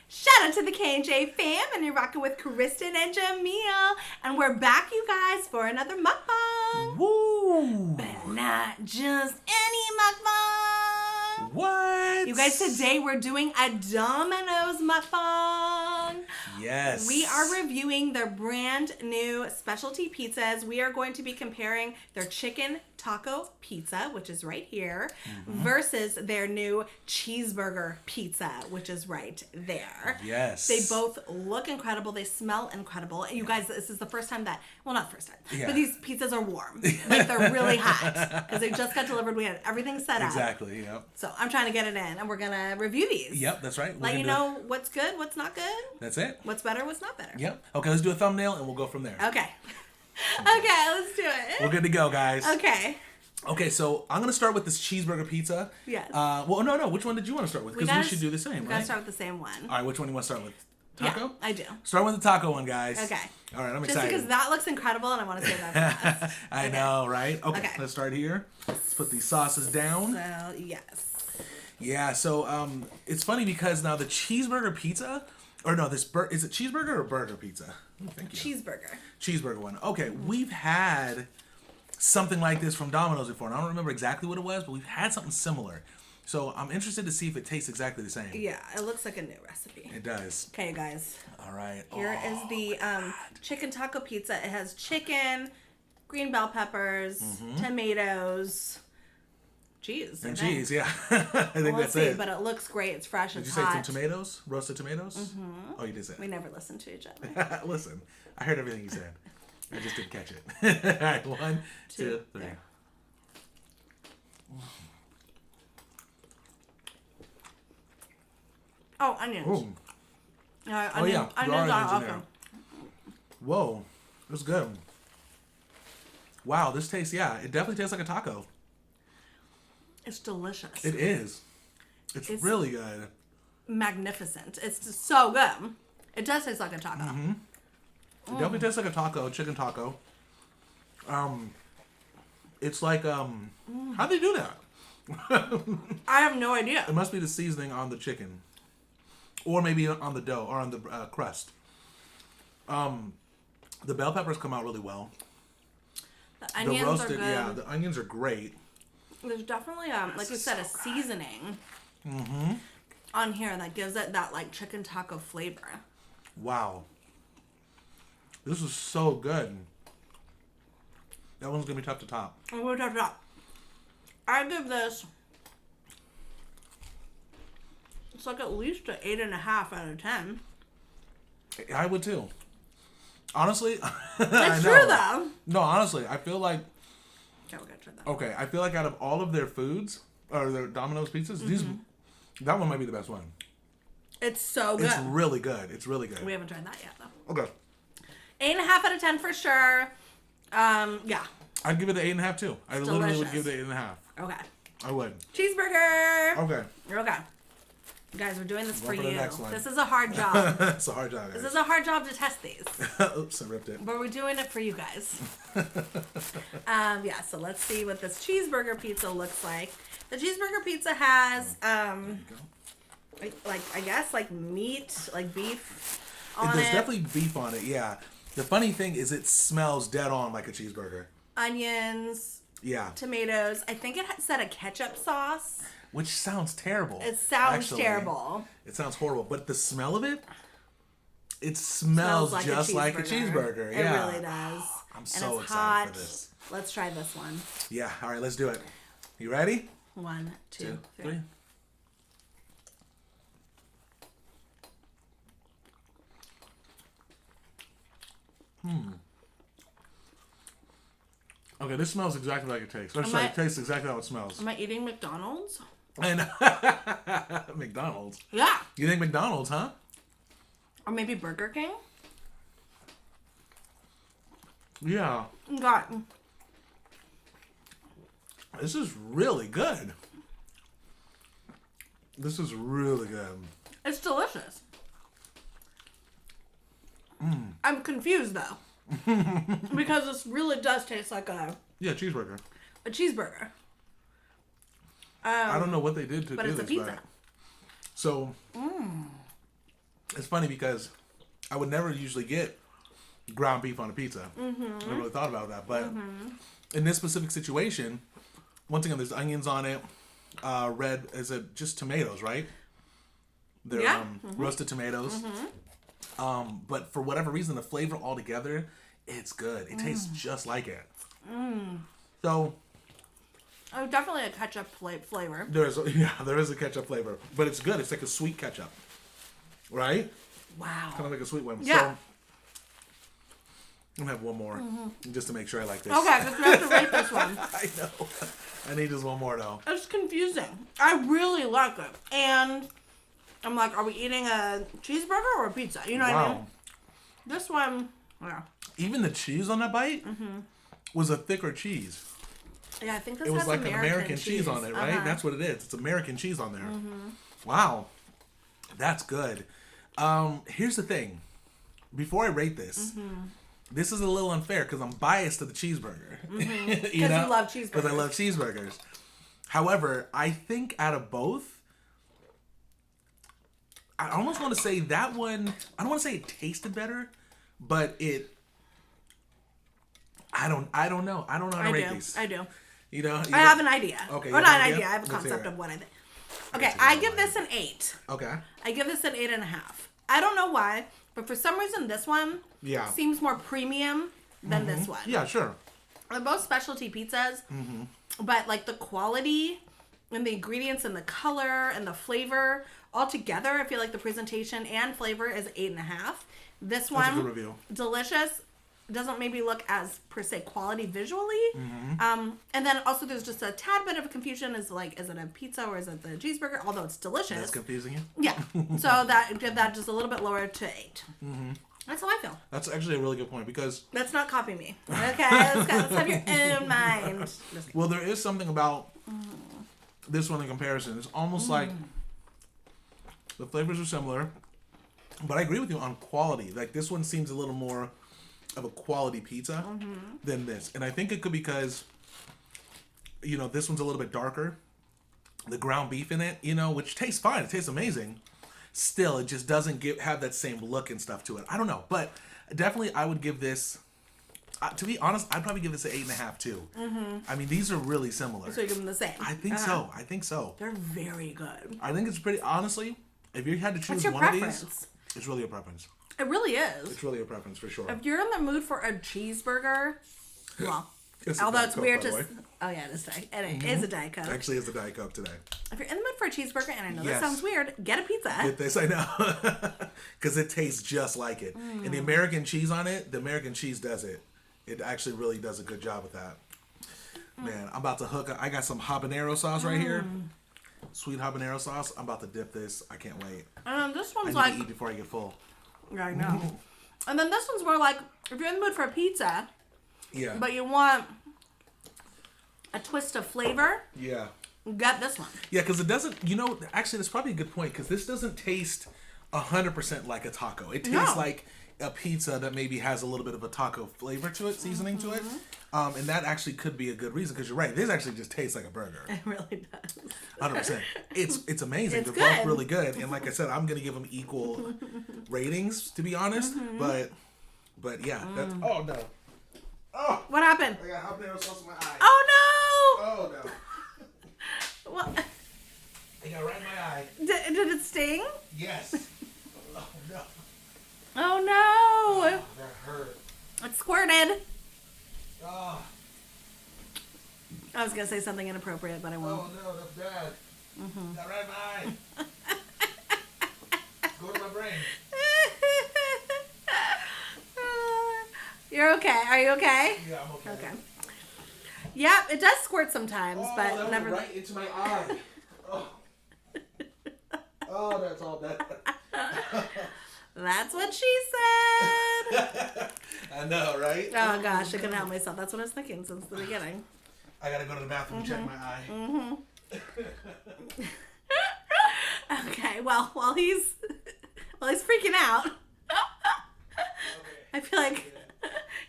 Shout out to the K&J Fam, and you're rocking with Kristin and Jamil. And we're back, you guys, for another mukbang. Woo! But not just any mukbang. What? You guys, today we're doing a Domino's mukbang. Yes. We are reviewing their brand new specialty pizzas. We are going to be comparing their chicken taco pizza, which is right here, versus their new cheeseburger pizza, which is right there. Yes. They both look incredible. They smell incredible. And you guys, this is the first time that, well, not first time, but these pizzas are warm. Like, they're really hot because they just got delivered. We had everything set up. Exactly, yep. So I'm trying to get it in, and we're going to review these. Yep, that's right. Let you know what's good, what's not good. That's it. What's better, what's not better. Yep. Okay, let's do a thumbnail, and we'll go from there. Okay. Okay, let's do it. We're good to go, guys. Okay. Okay, so I'm going to start with this cheeseburger pizza. Yes. Well, no. Which one did you want to start with? Because we should do the same, We right? gotta start with the same one. All right, which one do you want to start with? Taco? Yeah, I do. Start with the taco one, guys. Okay. All right, I'm Just excited. because that looks incredible and I want to say that fast. I know, right? Okay, let's start here. Let's put these sauces down. So, yes. Yeah, so it's funny because now the cheeseburger pizza, or no, is it cheeseburger or burger pizza? Oh, thank you. Cheeseburger one. Okay, we've had something like this from Domino's before, and I don't remember exactly what it was, but we've had something similar. So I'm interested to see if it tastes exactly the same. Yeah, it looks like a new recipe. It does. Okay, guys. All right. Here is the chicken taco pizza. It has chicken, green bell peppers, tomatoes, cheese. And cheese, yeah. I think that's it. But it looks great. It's fresh. Did It's you say hot. some tomatoes? Roasted tomatoes? Mm-hmm. Oh, you did say it. We never listen to each other. Listen, I heard everything you said. I just didn't catch it. All right, 1, 2, 3. There. Oh, onions. Ooh. Onions Oh, yeah. are in awesome. there. Whoa. That's good. Wow, this tastes, it definitely tastes like a taco. It's delicious. It is. It's really good. Magnificent. It's just so good. It does taste like a taco. It definitely tastes like a taco, chicken taco. It's like, how'd they do that? I have no idea. It must be the seasoning on the chicken. Or maybe on the dough, or on the crust. The bell peppers come out really well. The onions the roasted, are good. yeah, the onions are great. There's definitely, like you said, a seasoning on here that gives it that, like, chicken taco flavor. Wow. This is so good. That one's going to be tough to top. I give this, it's like at least an 8.5 out of 10. I would too. Honestly, That's true, though. No, honestly, I feel like, Okay, we're gonna try that. okay, I feel like out of all of their foods, or their Domino's pizzas, that one might be the best one. It's so good. It's really good. It's really good. We haven't tried that yet, though. Okay. 8.5 out of 10 for sure. Yeah. I'd give it an 8.5 too. I literally would give it an 8.5. Okay. I would. Cheeseburger. Okay. Okay. You guys, we're doing this for you. Next one. This is a hard job. It's a hard job, guys. This is a hard job to test these. Oops, I ripped it. But we're doing it for you guys. Yeah, so let's see what this cheeseburger pizza looks like. The cheeseburger pizza has, like, I guess, like meat, like beef on it. There's definitely beef on it, yeah. The funny thing is it smells dead on like a cheeseburger. Onions. Yeah. Tomatoes. I think it said a ketchup sauce. Which sounds terrible. It sounds terrible. It sounds horrible. But the smell of it, it smells like just like a cheeseburger. It Yeah. really does. I'm so excited hot. for this. Let's try this one. Yeah. All right, let's do it. You ready? 1, 2, 3. Okay, this smells exactly like it tastes. It tastes exactly how it smells. Am I eating McDonald's? And McDonald's. Yeah. You think McDonald's, huh? Or maybe Burger King? Yeah. God. This is really good. This is really good. It's delicious. I'm confused, though. Because this really does taste like a cheeseburger. A cheeseburger. I don't know what they did to but do it's this, a pizza. but so It's funny because I would never usually get ground beef on a pizza. I never really thought about that. But in this specific situation, once again, there's onions on it. Red, is it just tomatoes, right? They're roasted tomatoes. But for whatever reason, the flavor altogether, it's good. It tastes just like it. So... Oh, definitely a ketchup flavor. There is a ketchup flavor. But it's good. It's like a sweet ketchup. Right? Wow. Kind of like a sweet one. Yeah. So, I'm going to have one more. Just to make sure I like this. Okay, because we have to rate this one. I know. I need just one more, though. It's confusing. I really like it. And I'm like, are we eating a cheeseburger or a pizza? You know what I mean? This one, yeah. Even the cheese on that bite was a thicker cheese. Yeah, I think this it was has like an American cheese on it, right? That's what it is. It's American cheese on there. Wow. That's good. Here's the thing. Before I rate this, this is a little unfair because I'm biased to the cheeseburger. Because you love cheeseburgers. Because I love cheeseburgers. However, I think out of both, I almost want to say that one, I don't want to say it tasted better, but it, I don't know. I don't know how to rate these. I do. You know? I have an idea. Okay. Or not an idea. I have a concept of what I think. Okay, I give this an 8. Okay. I give this an 8.5. I don't know why, but for some reason this one seems more premium than this one. Yeah, sure. They're both specialty pizzas, but like the quality and the ingredients and the color and the flavor all together, I feel like the presentation and flavor is 8.5. This one, That's a good review. Delicious. Doesn't maybe look as per se quality visually, and then also there's just a tad bit of confusion. Is it a pizza or is it the cheeseburger? Although it's delicious. That's confusing you. Yeah, so that give that just a little bit lower to 8. That's how I feel. That's actually a really good point because let's not copy me. Okay, let's have your own mind. Well, there is something about this one in comparison. It's almost like the flavors are similar, but I agree with you on quality. Like this one seems a little more of a quality pizza than this. And I think it could because, this one's a little bit darker. The ground beef in it, which tastes fine. It tastes amazing. Still, it just doesn't have that same look and stuff to it. I don't know. But definitely I would give this, to be honest, I'd probably give this an 8.5 too. I mean, these are really similar. So you give them the same? I think so. I think so. They're very good. I think it's pretty, honestly, if you had to choose one of these, it's really a preference. It really is. It's really a preference for sure. If you're in the mood for a cheeseburger, well, although it's weird to... Oh, yeah, it is a Diet Coke. Actually, it's a Diet Coke today. If you're in the mood for a cheeseburger, and I know this sounds weird, get a pizza. Get this, I know. Because it tastes just like it. And the American cheese on it, the American cheese does it. It actually really does a good job with that. Man, I'm about to hook up. I got some habanero sauce right here. Sweet habanero sauce. I'm about to dip this. I can't wait. This one's I need to eat before I get full. Yeah, I know. And then this one's more like, if you're in the mood for a pizza, but you want a twist of flavor, get this one. Yeah, because it doesn't, actually that's probably a good point, because this doesn't taste 100% like a taco. It tastes like a pizza that maybe has a little bit of a taco flavor to it, seasoning to it. And that actually could be a good reason, because you're right, this actually just tastes like a burger. It really does. 100%. It's amazing. It's They're both really good. And like I said, I'm going to give them equal ratings, to be honest. But yeah, that's... Oh, no. Oh! What happened? I got habanero sauce in my eye. Oh, no! Oh, no. What? It got right in my eye. Did it sting? Yes. Oh, no. Oh, no. Oh, that hurt. It squirted. Oh. I was going to say something inappropriate, but I won't. Oh, no, that's bad. Got right in my eye. Go to my brain. You're okay. Are you okay? Yeah, I'm okay. Okay. Yeah, it does squirt sometimes, but that never. Went right into my eye. Oh. Oh, that's all bad. That's what she said. I know, right? Oh gosh, I couldn't help myself. That's what I was thinking since the beginning. I gotta go to the bathroom and check my eye. Okay, well, while he's freaking out, I feel like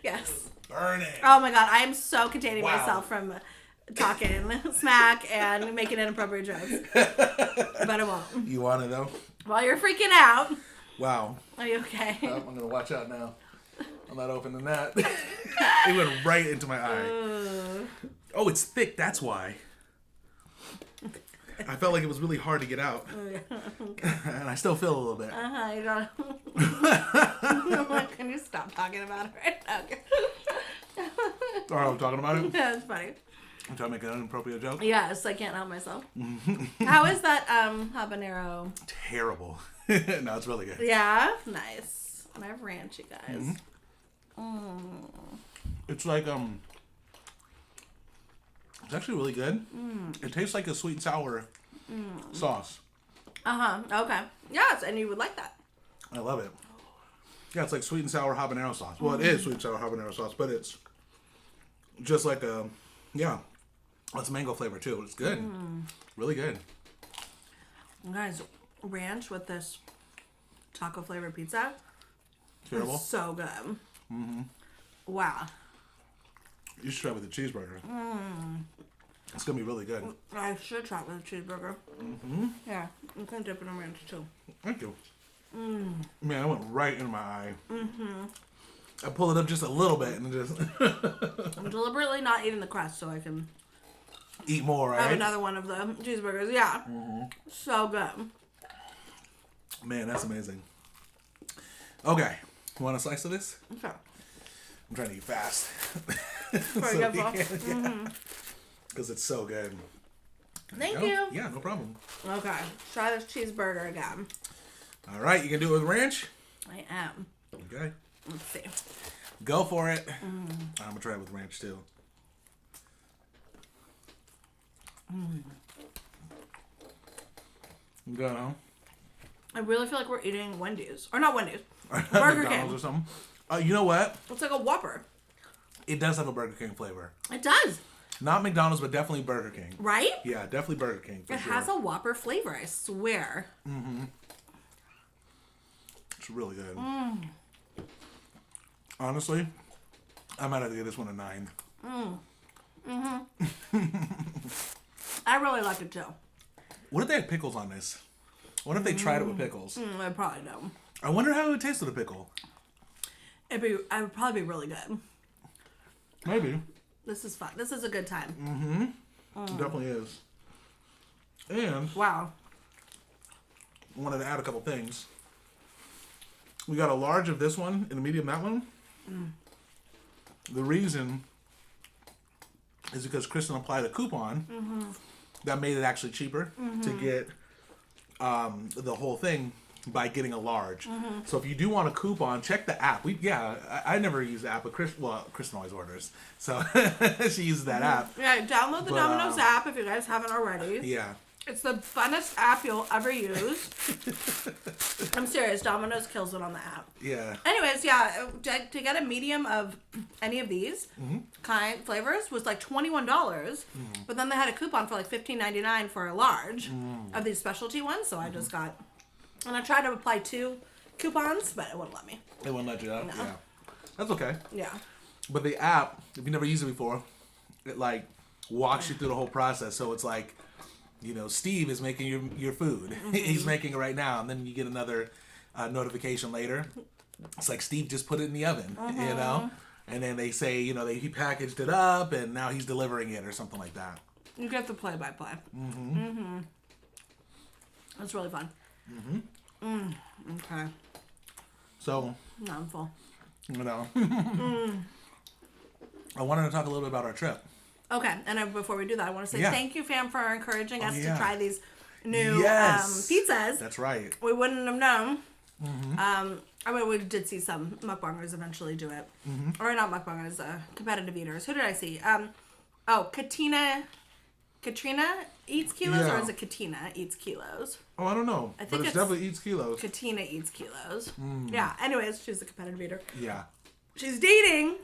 yes. Burning. Oh my god, I am so containing myself from talking smack and making inappropriate jokes, but I won't. You want it though? While you're freaking out. Wow. Are you okay? I'm going to watch out now. I'm not opening that. It went right into my eye. Oh, it's thick. That's why. I felt like it was really hard to get out. And I still feel a little bit. You gotta... Can you stop talking about it right now? All right, I'm talking about it? Yeah, it's funny. I'm trying to make an inappropriate joke? Yes, I can't help myself. How is that habanero? Terrible. No, it's really good. Yeah? Nice. And I have ranch, you guys. It's like, it's actually really good. It tastes like a sweet and sour sauce. Okay. Yes, and you would like that. I love it. Yeah, it's like sweet and sour habanero sauce. Well, it is sweet and sour habanero sauce, but it's just like it's mango flavor too. It's good. Really good. Guys, ranch with this taco flavored pizza. Terrible. Is so good. Wow. You should try it with a cheeseburger. It's gonna be really good. I should try it with a cheeseburger. Yeah, you can dip it in ranch too. Thank you. Man, it went right in my eye. I pull it up just a little bit and just I'm deliberately not eating the crust so I can eat more, right? have another one of the cheeseburgers. Yeah. So good. Man, that's amazing. Okay. You want a slice of this? Okay. I'm trying to eat fast. Because it's so good. Thank you. Yeah, no problem. Okay. Try this cheeseburger again. All right, you can do it with ranch? I am. Okay. Let's see. Go for it. I'm going to try it with ranch too. Good, huh? I really feel like we're eating Wendy's. Or not Wendy's. Burger King. Or something. You know what? It's like a Whopper. It does have a Burger King flavor. It does. Not McDonald's, but definitely Burger King. Right? Yeah, definitely Burger King. It has a Whopper flavor, I swear. It's really good. Honestly, I might have to give this one a 9. I really like it too. What if they had pickles on this? What if they tried it with pickles? I probably don't. I wonder how it would taste with a pickle. It would probably be really good. Maybe. This is fun. This is a good time. It definitely is. And Wow. I wanted to add a couple things. We got a large of this one and a medium that one. The reason is because Kristen applied a coupon that made it actually cheaper to get the whole thing by getting a large. So if you do want a coupon, check the app. I never use the app, but Kristen always orders, so she uses that app. Yeah, download the Domino's app if you guys haven't already. Yeah. It's the funnest app you'll ever use. I'm serious. Domino's kills it on the app. Yeah. Anyways, yeah, to get a medium of any of these kind flavors was like $21, but then they had a coupon for like $15.99 for a large of these specialty ones. So I just got, and I tried to apply 2 coupons, but it wouldn't let me. It won't let you out. No. Yeah. That's okay. Yeah. But the app, if you've never used it before, it like walks you through the whole process. So it's like, you know, Steve is making your food. He's making it right now, and then you get another notification later. It's like Steve just put it in the oven, you know, and then they say, you know, he packaged it up and now he's delivering it or something like that. You get the play-by-play. That's really fun. Okay. So. Now I'm full. You know. I wanted to talk a little bit about our trip. Okay, and before we do that, I want to say thank you, fam, for encouraging us to try these new pizzas. That's right. We wouldn't have known. I mean, we did see some mukbangers eventually do it. Or not mukbangers, competitive eaters. Who did I see? Katrina Eats Kilos, or is it Katina Eats Kilos? Oh, I don't know. I think it's definitely Eats Kilos. Katina Eats Kilos. Yeah, anyways, she's a competitive eater. Yeah. She's dating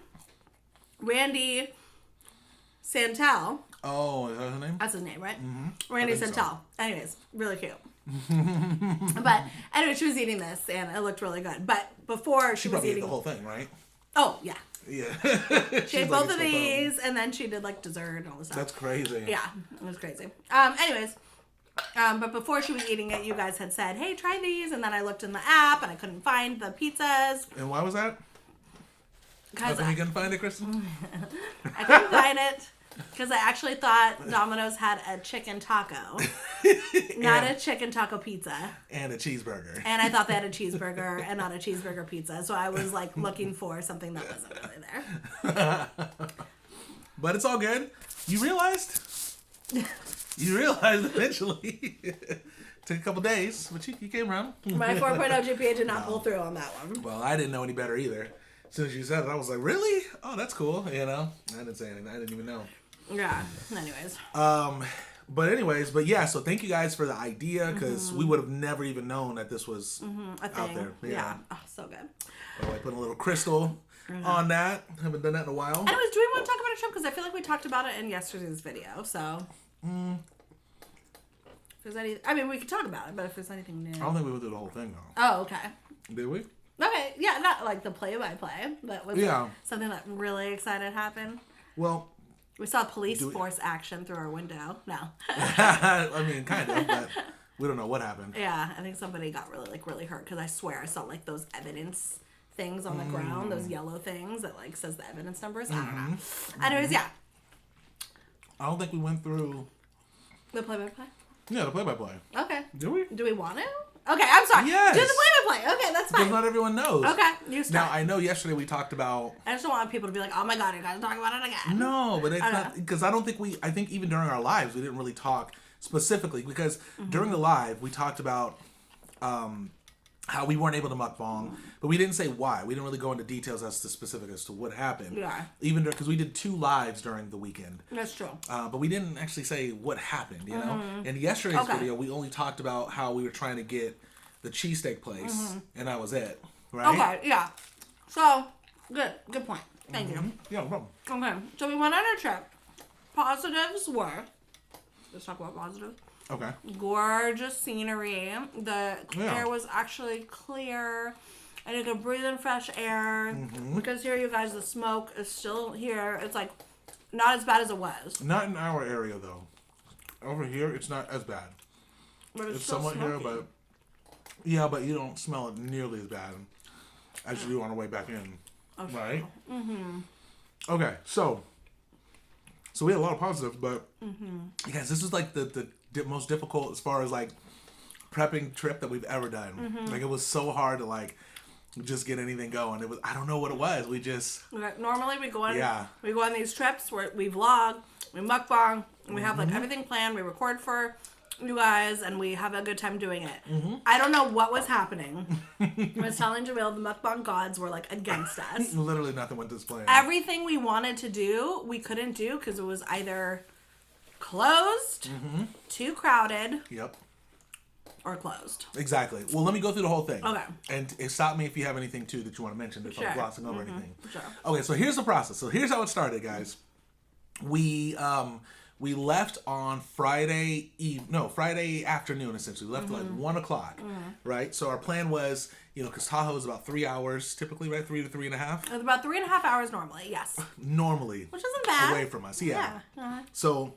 Randy Santel. Oh, is that his name? That's his name, right? Randy Santel. So. Anyways, really cute. But anyway, she was eating this and it looked really good. But before she was eating the whole thing, right? Oh, yeah. Yeah. She ate both of these and then she did like dessert and all this stuff. That's crazy. Yeah, it was crazy. Anyways, But before she was eating it, you guys had said, hey, try these. And then I looked in the app and I couldn't find the pizzas. And why was that? Because you couldn't find it, Kristen? I couldn't find it because I actually thought Domino's had a chicken taco, not a chicken taco pizza. And a cheeseburger. And I thought they had a cheeseburger and not a cheeseburger pizza. So I was like looking for something that wasn't really there. But it's all good. You realized? You realized eventually. Took a couple days, but you came around. My 4.0 GPA did not pull through on that one. Well, I didn't know any better either. As soon as you said it, I was like, really? Oh, that's cool. You know? I didn't say anything. I didn't even know. Yeah. Anyways. But yeah, so thank you guys for the idea, because we would have never even known that this was a thing. out there. Yeah. Oh, so good. So I put a little crystal on that. Haven't done that in a while. Anyways, do we want to talk about our trip? Because I feel like we talked about it in yesterday's video, so... If there's any, I mean, we could talk about it, but if there's anything new... I don't think we went through the whole thing, though. Oh, okay. Did we? Okay, yeah, not like the play-by-play, but was it something that really excited happened? Well... We saw police force action through our window. No. I mean, kind of, but we don't know what happened. Yeah, I think somebody got really hurt, because I swear I saw, like, those evidence things on the ground, those yellow things that, like, says the evidence numbers. I don't know. Anyways, yeah. I don't think we went through... The play-by-play? Yeah, the play-by-play. Okay. Did we? Do we want to? Okay, I'm sorry. Yes. Do the play-by-play. Okay, that's fine. Because not everyone knows. Okay, you start. Now, I know yesterday we talked about... I just don't want people to be like, oh my god, you guys talk about it again. No, but it's not... Because I don't think I think even during our lives, we didn't really talk specifically. Because during the live, we talked about how we weren't able to mukbang. But we didn't say why. We didn't really go into details as to what happened. Yeah. Even because we did 2 lives during the weekend. That's true. But we didn't actually say what happened, you know? In yesterday's video, we only talked about how we were trying to get the cheesesteak place. And that was it. Right? Okay, yeah. So, good point. Thank you. Yeah, no problem. Okay, so we went on our trip. Positives were, let's talk about positives. Okay. Gorgeous scenery. The air was actually clear. And you could breathe in fresh air. Because here, you guys, the smoke is still here. It's like not as bad as it was. Not in our area, though. Over here, it's not as bad. But it's somewhat smoky. here, but... Yeah, but you don't smell it nearly as bad as you do on the way back in. Okay. Right? Okay, so we had a lot of positives, but you guys, this is like the most difficult as far as like prepping trip that we've ever done. Like, it was so hard to like just get anything going. It was, I don't know what it was. We just... Normally we go on these trips where we vlog, we mukbang, and we have like everything planned. We record for you guys, and we have a good time doing it. I don't know what was happening. I was telling Jamil, the mukbang gods were like against us. Literally nothing went this plan. Everything we wanted to do, we couldn't do because it was either closed, too crowded, or closed. Exactly. Well, let me go through the whole thing. Okay. And stop me if you have anything too that you want to mention if I'm glossing over anything. Sure. Okay, so here's the process. So here's how it started, guys. We left on Friday afternoon, essentially. We left at like 1 o'clock, right? So our plan was, because Tahoe is about 3 hours, typically, right? 3 to 3.5? It's about 3.5 hours normally, yes. Normally. Which isn't bad. Away from us, yeah. So,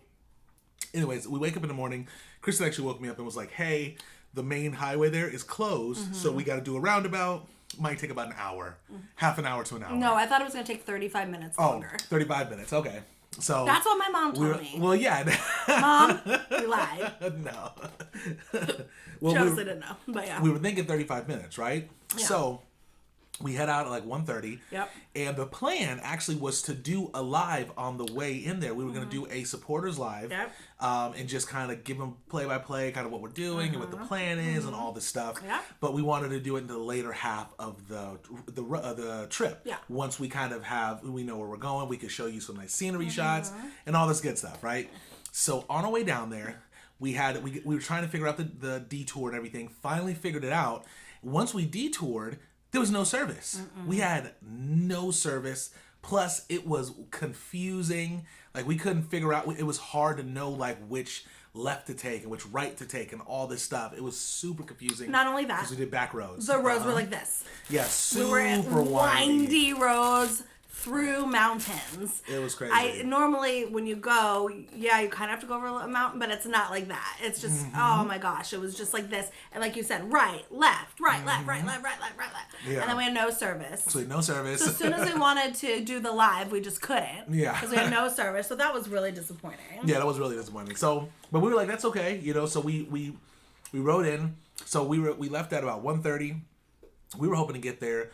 anyways, we wake up in the morning. Kristen actually woke me up and was like, hey, the main highway there is closed, so we got to do a roundabout. Might take about an hour. Half an hour to an hour. No, I thought it was going to take 35 minutes longer. 35 minutes, okay. So that's what my mom told me. Well, yeah. Mom, you lied. No. Well, she obviously didn't know, but yeah. We were thinking 35 minutes, right? Yeah. So we head out at like 1:30. Yep. And the plan actually was to do a live on the way in there. We were going to do a supporters live. Yep. And just kind of give them play-by-play, kind of what we're doing and what the plan is and all this stuff. Yep. But we wanted to do it in the later half of the trip. Yeah. Once we kind of we know where we're going, we could show you some nice scenery shots and all this good stuff, right? So on our way down there, we were trying to figure out the detour and everything. Finally figured it out. Once we detoured, there was no service. We had no service. Plus, it was confusing. Like, we couldn't figure out. It was hard to know, like, which left to take and which right to take and all this stuff. It was super confusing. Not only that. Because we did back roads. The roads were like this. Yeah, super we were at windy roads, through mountains. It was crazy. Normally when you go, you kind of have to go over a mountain, but it's not like that. It's just, oh my gosh, it was just like this. And like you said, right, left, right, left, right, left, right, left, right, left. Yeah. And then we had no service. So no service. So as soon as we wanted to do the live, we just couldn't. Yeah. Because we had no service. So that was really disappointing. Yeah, that was really disappointing. So, but we were like, that's okay, so we rode in. So we left at about 1:30. We were hoping to get there,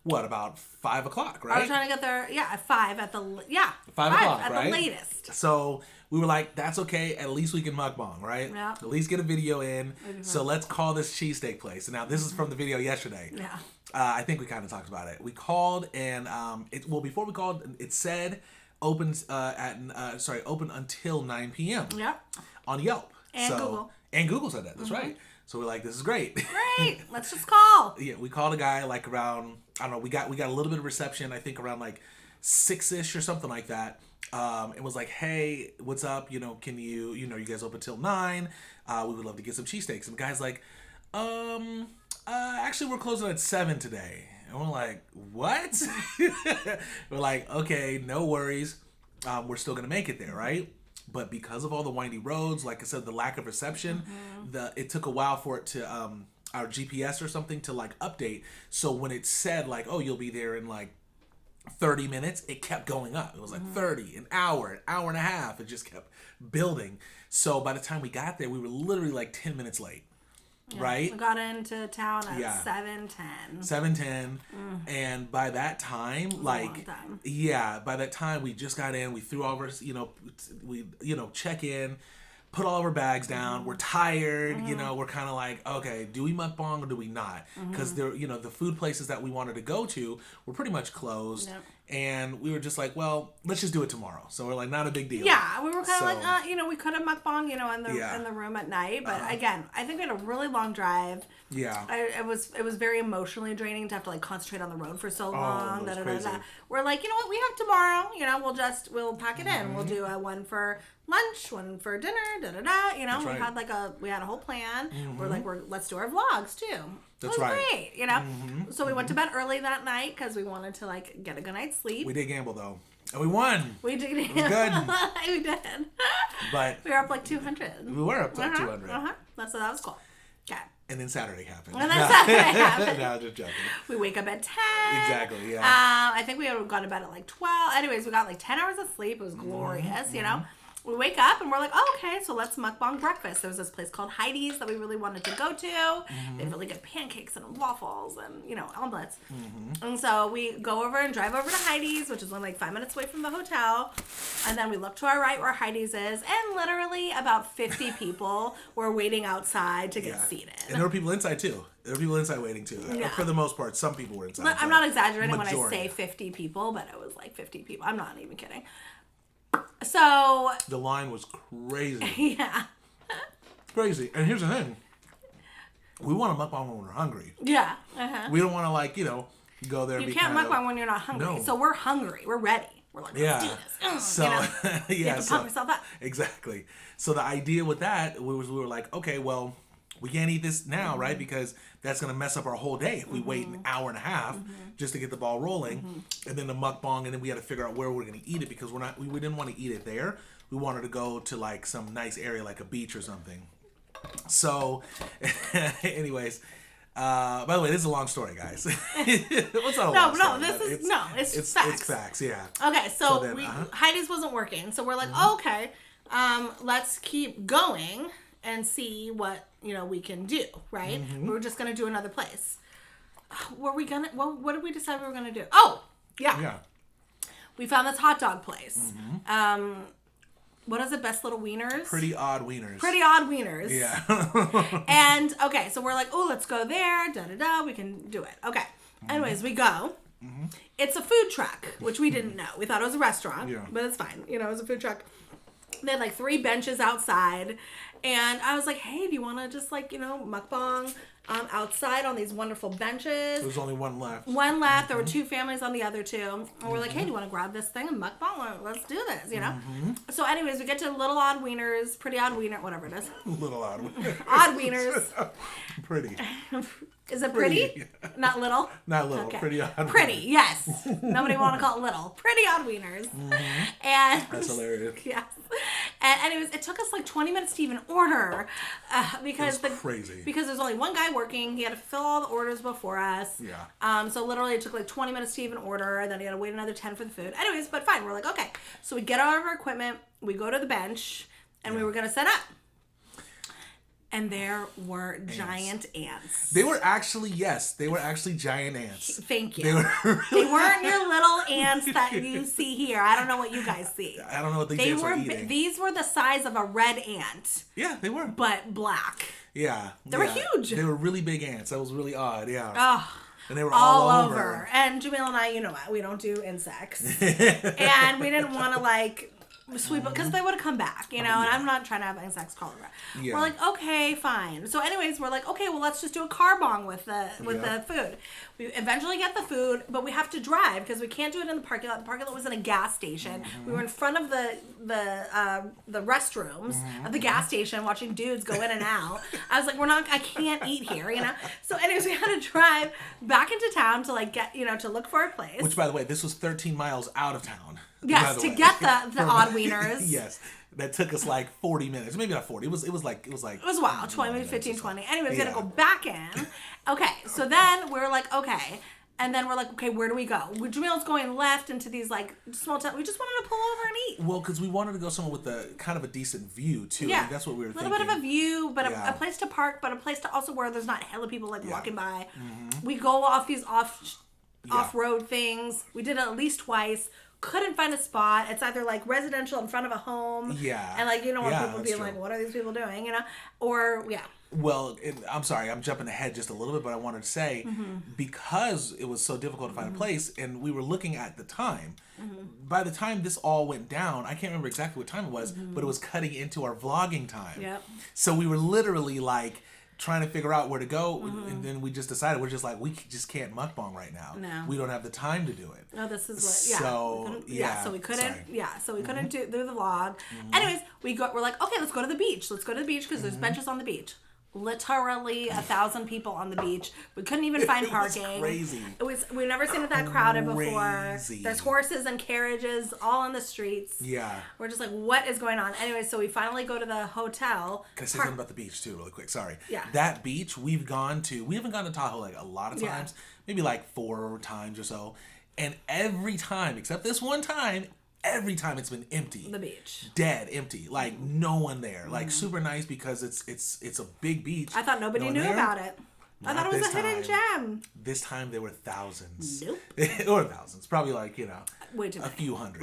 about 5 o'clock, right? I was trying to get there, at 5 at the 5 o'clock, at right? the latest. So we were like, that's okay. At least we can mukbang, right? Yeah. At least get a video in. Mm-hmm. So let's call this cheesesteak place. And now this is from the video yesterday. Yeah. I think we kind of talked about it. We called and before we called, it said opens open until 9 p.m. Yeah. On Yelp. And Google. And Google said that. That's right. So we're like, this is great. Great. Let's just call. Yeah, we called a guy like around, I don't know, we got a little bit of reception, I think around like 6-ish or something like that. It was like, hey, what's up? Can you, you guys open till 9? We would love to get some cheesesteaks. And the guy's like, actually we're closing at 7 today. And we're like, what? We're like, okay, no worries. We're still going to make it there, right? But because of all the windy roads, like I said, the lack of reception, it took a while for it to our GPS or something to like update. So when it said like, oh, you'll be there in like 30 minutes, it kept going up. It was like 30, an hour and a half. It just kept building. So by the time we got there, we were literally like 10 minutes late. Yeah, right? We got into town at 7:10. 7:10. And by that time, by that time we just got in, we threw all of our, we check in, put all of our bags down. We're tired, we're kind of like, okay, do we mukbang or do we not? Because there, the food places that we wanted to go to were pretty much closed. Yep. And we were just like, well, let's just do it tomorrow. So we're like, not a big deal. Yeah, we were kind of like, we could have mukbang, in the room at night. But again, I think we had a really long drive. Yeah. It was very emotionally draining to have to like concentrate on the road for so long. We're like, you know what, we have tomorrow. We'll pack it in. We'll do one for lunch, one for dinner. We had a whole plan. We're like, let's do our vlogs too. That's right. Great, So we went to bed early that night because we wanted to like get a good night's sleep. We did gamble though, and we won. We did. It was good. We did. But we were up like 200. We were up like 200. So that was cool. Okay. And then Saturday happened. No, just joking. We wake up at 10. Exactly. Yeah. I think we had gone to bed at like 12. Anyways, we got like 10 hours of sleep. It was glorious. We wake up and we're like, oh, okay, so let's mukbang breakfast. There was this place called Heidi's that we really wanted to go to. They have really good pancakes and waffles and, omelets. And so we go over and drive over to Heidi's, which is only like 5 minutes away from the hotel. And then we look to our right where Heidi's is, and literally about 50 people were waiting outside to get seated. And there were people inside too. There were people inside waiting too. Yeah. For the most part, some people were inside. I'm not exaggerating when I say 50 people, but it was like 50 people. I'm not even kidding. So the line was crazy. Yeah. Crazy. And here's the thing. We want to mukbang when we're hungry. Yeah. We don't want to go there and You can't mukbang when you're not hungry. No. So we're hungry. We're ready. We're like, let's do this. So, you have to pump yourself up. Exactly. So the idea with that was we were like, okay, well, we can't eat this now, right? Because that's going to mess up our whole day if we wait an hour and a half just to get the ball rolling. And then the mukbang, and then we had to figure out where we're going to eat it because we didn't want to eat it there. We wanted to go to like some nice area like a beach or something. So anyways, by the way, this is a long story, guys. It's not a long story. It's facts. It's facts, yeah. Okay, so Heidi's wasn't working. So we're like, okay, let's keep going and see what we can do, right? We were just gonna do another place. What did we decide we were gonna do? Oh, yeah. We found this hot dog place. What is it? Best Little Wieners? Pretty Odd Wieners. Yeah. And okay, so we're like, oh, let's go there. We can do it. Okay. Anyways, we go. It's a food truck, which we didn't know. We thought it was a restaurant, but it's fine. It was a food truck. They had like 3 benches outside. And I was like, hey, do you want to just mukbang outside on these wonderful benches. There was only one left. One left. There were 2 families on the other 2. And we're like, hey, do you want to grab this thing and mukbang? Let's do this, you know? So anyways, we get to Little Odd Wieners, Pretty Odd Wiener, whatever it is. Little Odd Wieners. Odd Wieners. Pretty. Is it pretty? Not little? Not little. Okay. Pretty odd. Pretty, yes. Nobody want to call it little. Pretty Odd Wieners. And that's hilarious. Yes. And anyways, it took us like 20 minutes to even order because crazy. Because there's only one guy working. He had to fill all the orders before us. Yeah. So literally it took like 20 minutes to even order, and then he had to wait another 10 for the food. Anyways, but fine. We're like, okay. So we get all of our equipment. We go to the bench, and we were gonna set up. And there were giant ants. They were actually giant ants. Thank you. They weren't your little ants that you see here. I don't know what you guys see. I don't know what these ants were eating. These were the size of a red ant. Yeah, they were. But black. Yeah. They were huge. They were really big ants. That was really odd, yeah. Oh. And they were all over. And Jamil and I, you know what, we don't do insects. And we didn't want to like sweep it because they would have come back, you know, and I'm not trying to have insects crawl around. Yeah. We're like, okay, fine. So anyways, we're like, okay, well, let's just do a car bong with the food. We eventually get the food, but we have to drive because we can't do it in the parking lot. The parking lot was in a gas station. We were in front of the restrooms of the gas station watching dudes go in and out. I was like, I can't eat here, you know? So anyways, we had to drive back into town to like get, you know, to look for a place. Which, by the way, this was 13 miles out of town. Yes, to get the odd wieners. Yes. That took us like 40 minutes. Maybe not 40. It was a while. 20, 15, 20. Anyway, we had to go back in. Okay. So then we're like, okay. And then we're like, okay, where do we go? Jamil's going left into these like small towns. We just wanted to pull over and eat. Well, because we wanted to go somewhere with a kind of a decent view too. Yeah. Like, that's what we were thinking. A little bit of a view, but a place to park, but a place to also where there's not hella people like walking by. We go off these off-road things. We did it at least twice. Couldn't find a spot. It's either like residential in front of a home. Yeah. And like, you don't want people being like, what are these people doing? You know? Or, yeah. Well, I'm sorry, I'm jumping ahead just a little bit, but I wanted to say, because it was so difficult to find a place, and we were looking at the time, by the time this all went down, I can't remember exactly what time it was, but it was cutting into our vlogging time. Yep. So we were literally like, trying to figure out where to go, and then we just decided we're just like, we just can't mukbang right now. No, we don't have the time to do it. Oh, this is what. So we couldn't. So we couldn't do the vlog. Anyways, we're like, okay, let's go to the beach. Let's go to the beach because there's benches on the beach. Literally 1,000 people on the beach. We couldn't even find parking. It was crazy. We've never seen it that crowded before. There's horses and carriages all on the streets. Yeah. We're just like, what is going on? Anyway, so we finally go to the hotel. Can I say something about the beach too, really quick? Sorry. Yeah. That beach we haven't gone to Tahoe like a lot of times, maybe like 4 times or so, and every time except this one time. Every time it's been empty. The beach. Dead, empty. Like no one there. Like super nice because it's a big beach. I thought nobody knew about it. I thought it was a hidden gem. This time there were thousands. Nope. Or thousands. Probably like, way too many. A few hundred.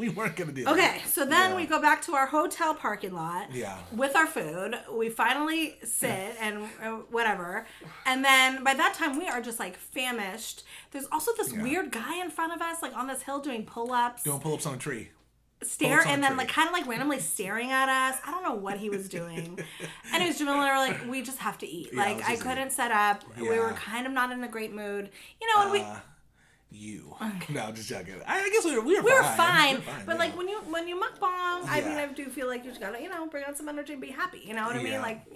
We weren't going to do that. Okay, so then we go back to our hotel parking lot with our food. We finally sit and whatever. And then by that time we are just like famished. There's also this weird guy in front of us like on this hill doing pull-ups. Doing pull-ups on a tree. And then like kind of like randomly staring at us. I don't know what he was doing. Anyways, Jamil and I were like, we just have to eat. Like I couldn't set up. We were kind of not in a great mood. And we No, I'm just joking. I guess we were fine. But like when you mukbang, I mean, I do feel like you just gotta bring on some energy and be happy. You know what I mean? Like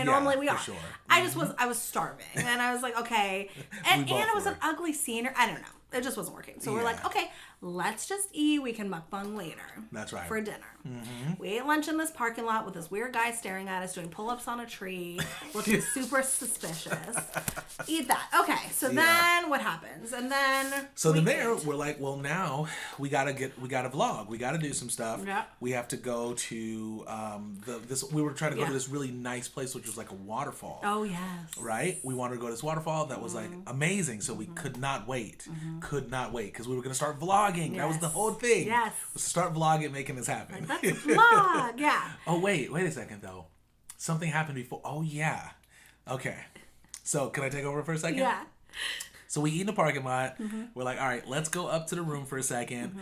normally we are. Sure. I was starving, and I was like, okay, and it was an ugly scenery. I don't know. It just wasn't working. So we're like, okay, let's just eat. We can mukbang later. That's right. For dinner. We ate lunch in this parking lot with this weird guy staring at us, doing pull-ups on a tree, looking super suspicious. Eat that. Okay, so then what happens? And then we're like, well, now we gotta vlog. We gotta do some stuff. Yeah. We have to go to we were trying to go to this really nice place, which was like a waterfall. Oh yes. Right? We wanted to go to this waterfall that was like amazing, so we could not wait. Could not wait because we were gonna start vlogging. Yes. That was the whole thing. Yes. Was to start vlogging, making this happen. Like, that's a vlog. Yeah. Oh wait a second though. Something happened before. Oh yeah. Okay. So can I take over for a second? Yeah. So we eat in the parking lot. We're like, all right, let's go up to the room for a second.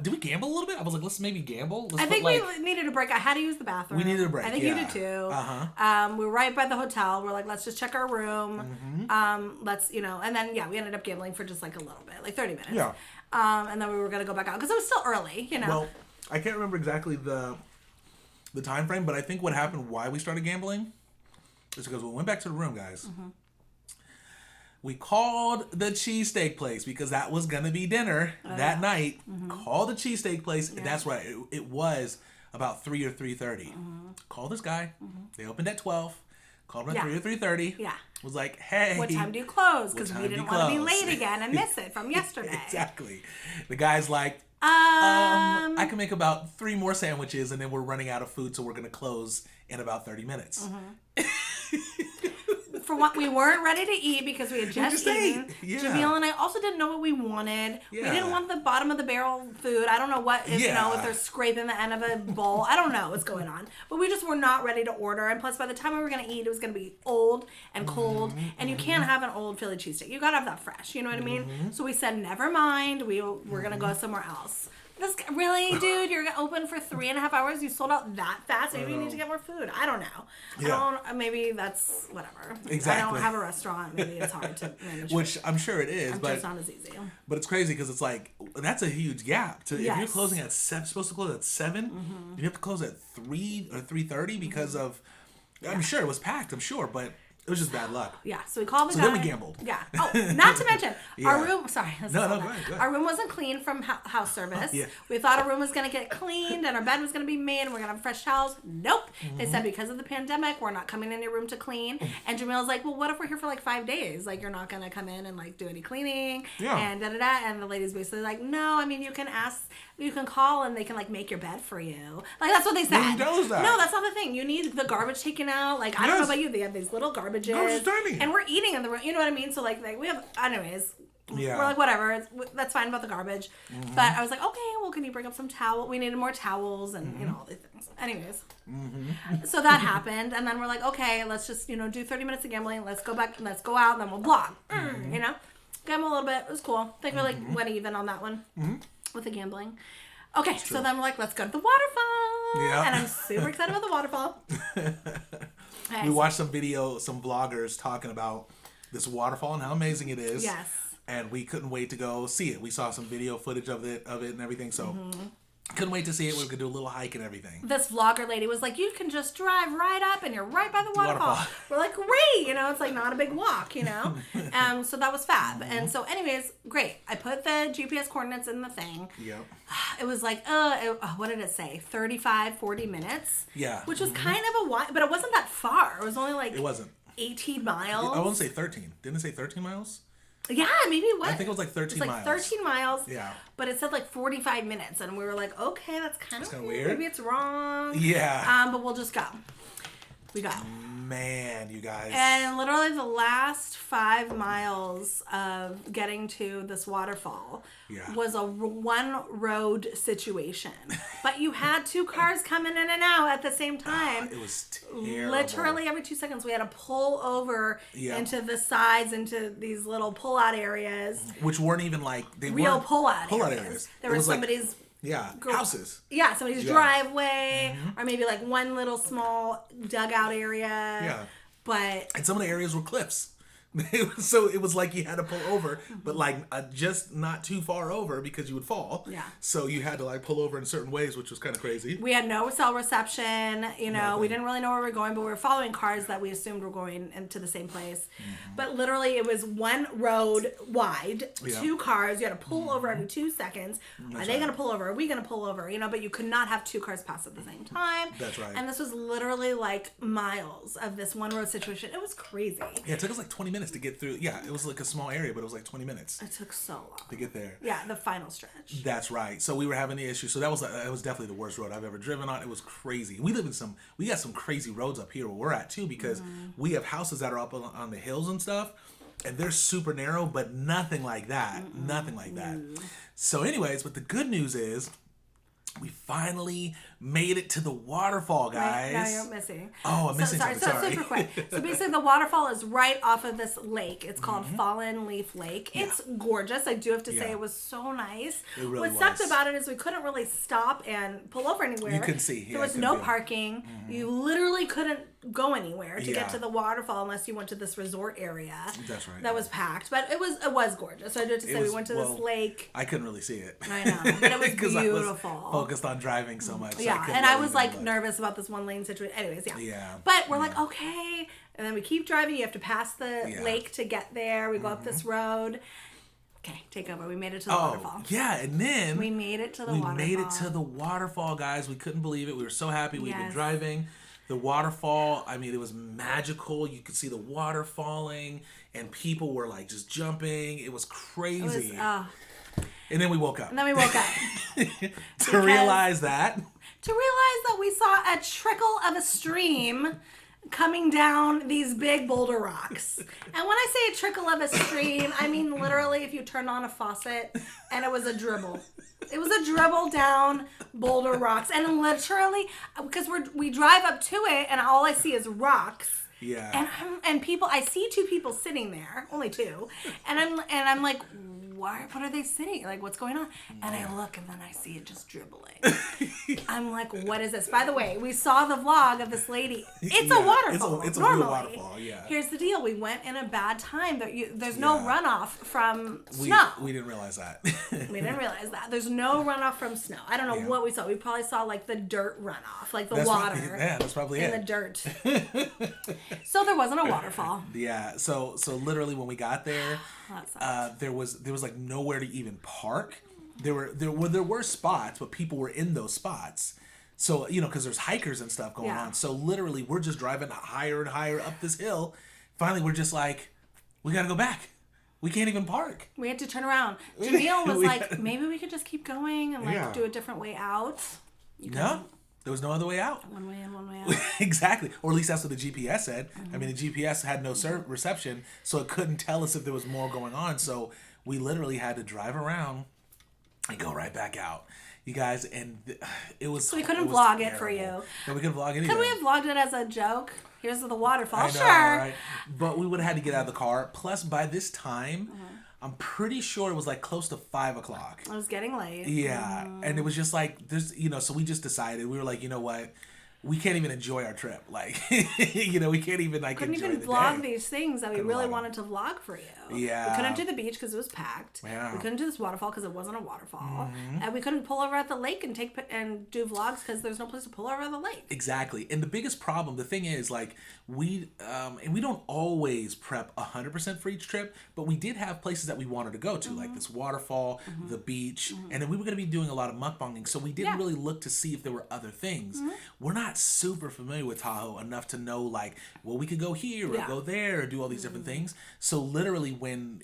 Did we gamble a little bit? I was like, let's maybe gamble. I think we needed a break. I had to use the bathroom. We needed a break. I think you did too. We were right by the hotel. We're like, let's just check our room. Let's, and then we ended up gambling for just like a little bit, like 30 minutes. Yeah. And then we were gonna go back out because it was still early. Well, I can't remember exactly the time frame, but I think what happened, why we started gambling, is because we went back to the room, guys. We called the cheesesteak place because that was going to be dinner that night. Called the cheesesteak place. Yeah. That's right. It was about 3 or 3:30. Called this guy. They opened at 12. Called him at 3 or 3:30. Yeah. Was like, hey. What time do you close? Because we didn't want to be late again and miss it from yesterday. Exactly. The guy's like, I can make about 3 more sandwiches and then we're running out of food, so we're going to close in about 30 minutes. For what we weren't ready to eat because we had just eaten. Jamil and I also didn't know what we wanted. We didn't want the bottom of the barrel food. I don't know what if they're scraping the end of a bowl. I don't know what's going on. But we just were not ready to order. And plus, by the time we were going to eat, it was going to be old and cold. And you can't have an old Philly cheesesteak. You got to have that fresh. You know what I mean? So we said, never mind. We're going to go somewhere else. Really, dude? You're open for 3.5 hours? You sold out that fast? Maybe you need to get more food. I don't know. Maybe that's whatever. Exactly. I don't have a restaurant. Maybe it's hard to manage. Which I'm sure it is. But it's not as easy. But it's crazy because it's like, that's a huge gap. If you're closing at 7, supposed to close at 7, you have to close at 3 or 3:30 because of, I'm sure it was packed, I'm sure, but it was just bad luck. Yeah, so we called the guy. So then we gambled. Yeah. Oh, not to mention, our room, sorry. Go ahead. Our room wasn't clean from house service. Yeah. We thought our room was going to get cleaned and our bed was going to be made and we're going to have fresh towels. Nope. They said because of the pandemic, we're not coming in your room to clean. And Jamil's like, well, what if we're here for like 5 days? Like, you're not going to come in and like do any cleaning. Yeah. And da-da-da. And the lady's basically like, no, I mean, you can call and they can like make your bed for you. Like, that's what they said. Who knows that? No, that's not the thing. You need the garbage taken out. Like, I don't know about you. They have these little garbages. And we're eating in the room. You know what I mean? So, like we have, anyways. Yeah. We're like, whatever. That's fine about the garbage. But I was like, okay, well, can you bring up some towel? We needed more towels and, all these things. Anyways. So that happened. And then we're like, okay, let's just, do 30 minutes of gambling. Let's go back. Let's go out and then we'll vlog. Gamble a little bit. It was cool. I think we went even on that one with the gambling. Okay, so then we're like, let's go to the waterfall. Yeah. And I'm super excited about the waterfall. Okay, we watched some vloggers talking about this waterfall and how amazing it is. Yes. And we couldn't wait to go see it. We saw some video footage of it and everything. So couldn't wait to see it. We could do a little hike and everything. This vlogger lady was like, you can just drive right up and you're right by the waterfall. We're like, great. It's like not a big walk, So that was fab. And so anyways, great. I put the GPS coordinates in the thing. Yep. It was like, what did it say? 35, 40 minutes. Yeah. Which was kind of a while, but it wasn't that far. It was only like... It wasn't. 18 miles. I won't say 13. Didn't it say 13 miles? Yeah, maybe it was. I think it was like 13 miles. It was like 13 miles. Yeah. But it said like 45 minutes. And we were like, okay, that's kind of weird. Maybe it's wrong. Yeah. But we'll just go. We go. Man, you guys. And literally the last 5 miles of getting to this waterfall was a one road situation. But you had 2 cars coming in and out at the same time. It was terrible. Literally every 2 seconds we had to pull over into the sides, into these little pull-out areas. Which weren't even like... real pull-out areas. There was somebody's... houses. Yeah, somebody's driveway, or maybe like one little small dugout area. Yeah. And some of the areas were cliffs. So it was like you had to pull over, but like just not too far over because you would fall. Yeah. So you had to like pull over in certain ways, which was kind of crazy. We had no cell reception. We didn't really know where we were going, but we were following cars that we assumed were going into the same place. But literally, it was one road wide, 2 cars. You had to pull over every 2 seconds. Are they going to pull over? Are we going to pull over? But you could not have 2 cars pass at the same time. That's right. And this was literally like miles of this one road situation. It was crazy. Yeah, it took us like 20 minutes to get through. Yeah, it was like a small area, but it was like 20 minutes. It took so long to get there. Yeah, the final stretch. That's right. So we were having the issue. So that was definitely the worst road I've ever driven on. It was crazy. We got some crazy roads up here where we're at too, because we have houses that are up on the hills and stuff, and they're super narrow, but nothing like that. Nothing like that. So anyways, but the good news is we finally made it to the waterfall, guys. Right, now you're missing. Oh, I'm missing something. Sorry. Super quick. So basically, the waterfall is right off of this lake. It's called Fallen Leaf Lake. Yeah. It's gorgeous. I do have to say it was so nice. It really what sucked about it is we couldn't really stop and pull over anywhere. You couldn't see. There was no parking. You literally couldn't go anywhere to get to the waterfall unless you went to this resort area. That's right. That was packed, but it was gorgeous. So I do have to say we went to this lake. I couldn't really see it. I know, but it was beautiful. I was focused on driving so much. Yeah, and I was like nervous about this one lane situation. Anyways, yeah. But we're like, okay. And then we keep driving. You have to pass the lake to get there. We go up this road. Okay, take over. We made it to the waterfall. Yeah, and then we made it to the waterfall. We made it to the waterfall, guys. We couldn't believe it. We were so happy. We've been driving. The waterfall, I mean, it was magical. You could see the water falling, and people were like just jumping. It was crazy. And then we woke up. To realize that we saw a trickle of a stream coming down these big boulder rocks. And when I say a trickle of a stream, I mean literally if you turned on a faucet and it was a dribble. It was a dribble down boulder rocks. And literally, because we drive up to it and all I see is rocks. Yeah. And people, I see two people sitting there, only two. And I'm like, what are they sitting? Like, what's going on? And I look and then I see it just dribbling. I'm like, what is this? By the way, we saw the vlog of this lady. It's a waterfall. It's a real waterfall, yeah. Here's the deal. We went in a bad time. There's no runoff from snow. We didn't realize that. We didn't realize that. There's no runoff from snow. I don't know what we saw. We probably saw like the dirt runoff, like the water. That's probably in it. In the dirt. So there wasn't a waterfall. Yeah. So literally when we got there, there was like nowhere to even park. There were spots, but people were in those spots. So, because there's hikers and stuff going on. So literally we're just driving higher and higher up this hill. Finally, we're just like, we got to go back. We can't even park. We had to turn around. Jamil was like, maybe we could just keep going and do a different way out. No. There was no other way out. One way in, one way out. Exactly. Or at least that's what the GPS said. I mean, the GPS had no reception, so it couldn't tell us if there was more going on. So we literally had to drive around and go right back out. You guys, and it was So we couldn't vlog it for you. No, we couldn't vlog it either. Could we have vlogged it as a joke? Here's the waterfall. I know, sure. Right? But we would have had to get out of the car. Plus, by this time, I'm pretty sure it was like close to 5 o'clock. It was getting late. Yeah. And it was just like, there's, so we just decided, we were like, you know what? We can't even enjoy our trip. Like, we can't even like couldn't enjoy even the vlog day. these things that we really wanted to vlog for you. Yeah. We couldn't do the beach because it was packed. Yeah. We couldn't do this waterfall because it wasn't a waterfall. And we couldn't pull over at the lake and do vlogs because there's no place to pull over at the lake. Exactly. And the biggest problem, the thing is, like, we don't always prep 100% for each trip, but we did have places that we wanted to go to, like this waterfall, the beach, and then we were going to be doing a lot of mukbanging, so we didn't really look to see if there were other things. We're not super familiar with Tahoe enough to know, like, well, we could go here or go there or do all these different things. So literally when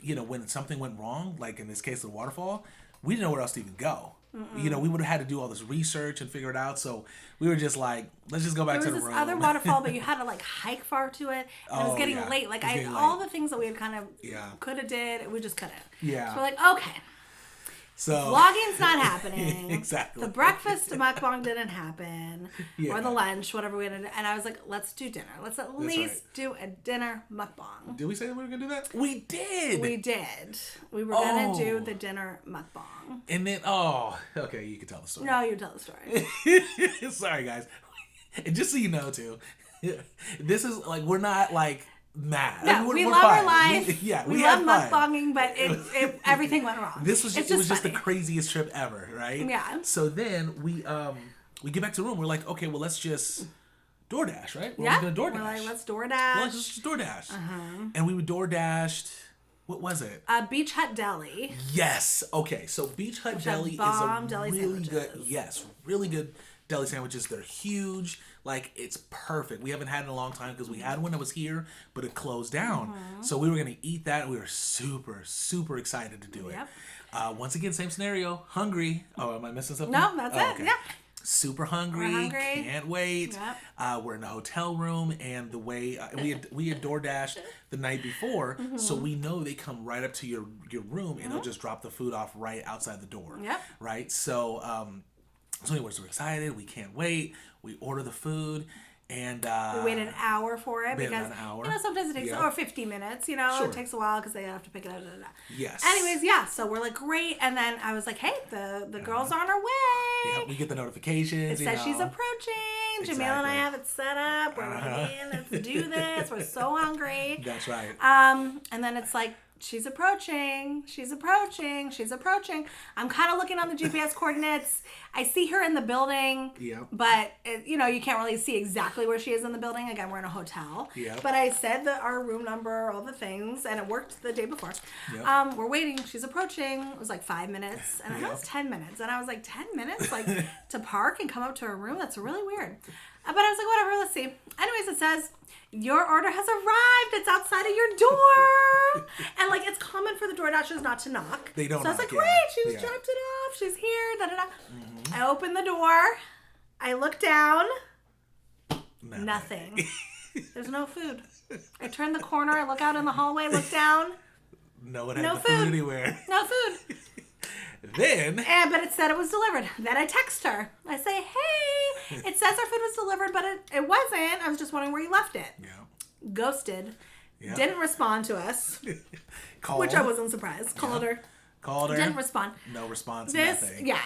something went wrong, like in this case the waterfall, we didn't know where else to even go. We would have had to do all this research and figure it out. So we were just like, let's just go back to the room. There was this other waterfall, but you had to like hike far to it. And it was getting late. Like all the things that we had kind of could have did, we just couldn't. Yeah. So we're like, okay. So vlogging's not happening. Exactly. The breakfast mukbang didn't happen. Or the lunch, whatever we had to do. And I was like, let's do dinner. Let's at least do a dinner mukbang. Did we say that we were going to do that? We did. We did. We were going to do the dinner mukbang. And then, okay, you can tell the story. No, you tell the story. Sorry, guys. And just so you know, too, this is like, we're not like mad. No, we love our life. We love mukbanging, but everything went wrong. It was just the craziest trip ever, right? Yeah. So then we get back to the room. We're like, okay, well, let's just DoorDash, right? We're gonna DoorDash. We're like, let's DoorDash. Well, let's just DoorDash. And we would DoorDashed. What was it? Beach Hut Deli. Yes. Okay. So Beach Hut Deli is a really good. Yes, really good deli sandwiches. They're huge. Like, it's perfect. We haven't had it in a long time because we had one that was here, but it closed down. So we were going to eat that, and we were super, super excited to do it. Once again, same scenario. Hungry. Oh, am I missing something? No, that's it. Okay. Yeah. Super hungry. We're hungry. Can't wait. Yep. We're in a hotel room, and the way we had DoorDashed the night before, so we know they come right up to your room, and they'll just drop the food off right outside the door. Yep. Right? So So anyway, we're excited. We can't wait. We order the food. And we wait an hour for it because sometimes it takes 50 minutes. Sure. It takes a while because they have to pick it up. Yes. Anyways, so we're like, great, and then I was like, hey, the girls are on our way. Yeah, we get the notifications. It says she's approaching. Exactly. Jamil and I have it set up. We're like, let's do this. We're so hungry. That's right. And then it's like, she's approaching. I'm kind of looking on the GPS coordinates. I see her in the building. Yep. But, you can't really see exactly where she is in the building. Again, we're in a hotel. Yep. But I said our room number, all the things, and it worked the day before. Yep. We're waiting. She's approaching. It was like 5 minutes. And I thought it was 10 minutes. And I was like, 10 minutes? Like, to park and come up to her room? That's really weird. But I was like, whatever, let's see. Anyways, it says, your order has arrived. It's outside of your door. And, like, it's common for the DoorDashers not to knock. They don't So I was like, great. She just dropped it off. She's here. Da-da-da. Mm-hmm. I open the door. I look down. Nothing. There's no food. I turn the corner. I look out in the hallway. Look down. No one had the food anywhere. No food. But it said it was delivered. Then I text her. I say, hey, it says our food was delivered, but it wasn't. I was just wondering where you left it. Yeah. Ghosted. Yeah. Didn't respond to us. Called. Which I wasn't surprised. Called her. Didn't respond. No response. Nothing. Yeah.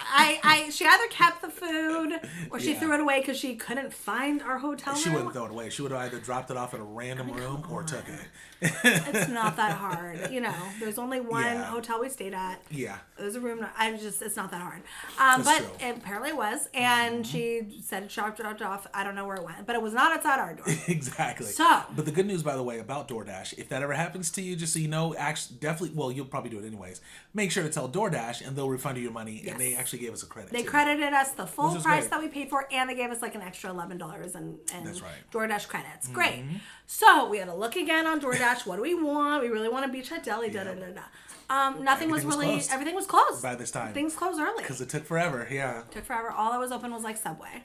She either kept the food or she threw it away because she couldn't find our hotel room. She wouldn't throw it away. She would have either dropped it off at a random room or took it. It's not that hard. There's only one hotel we stayed at. Yeah. There's a room. It's not that hard. But true. It apparently was. And she said dropped it off. I don't know where it went. But it was not outside our door. Exactly. So. But the good news, by the way, about DoorDash, if that ever happens to you, just so you know, actually, definitely, well, you'll probably do it anyways. Make sure to tell DoorDash and they'll refund you your money. Yes. And they actually gave us a credit. They credited us the full price that we paid for, and they gave us like an extra $11 and That's right. DoorDash credits. Mm-hmm. Great. So we had to look again on DoorDash. What do we want? We really want a beachhead deli. Yeah. Nothing was really. Everything was closed by this time. Things closed early because it took forever. Yeah. Took forever. All that was open was like Subway.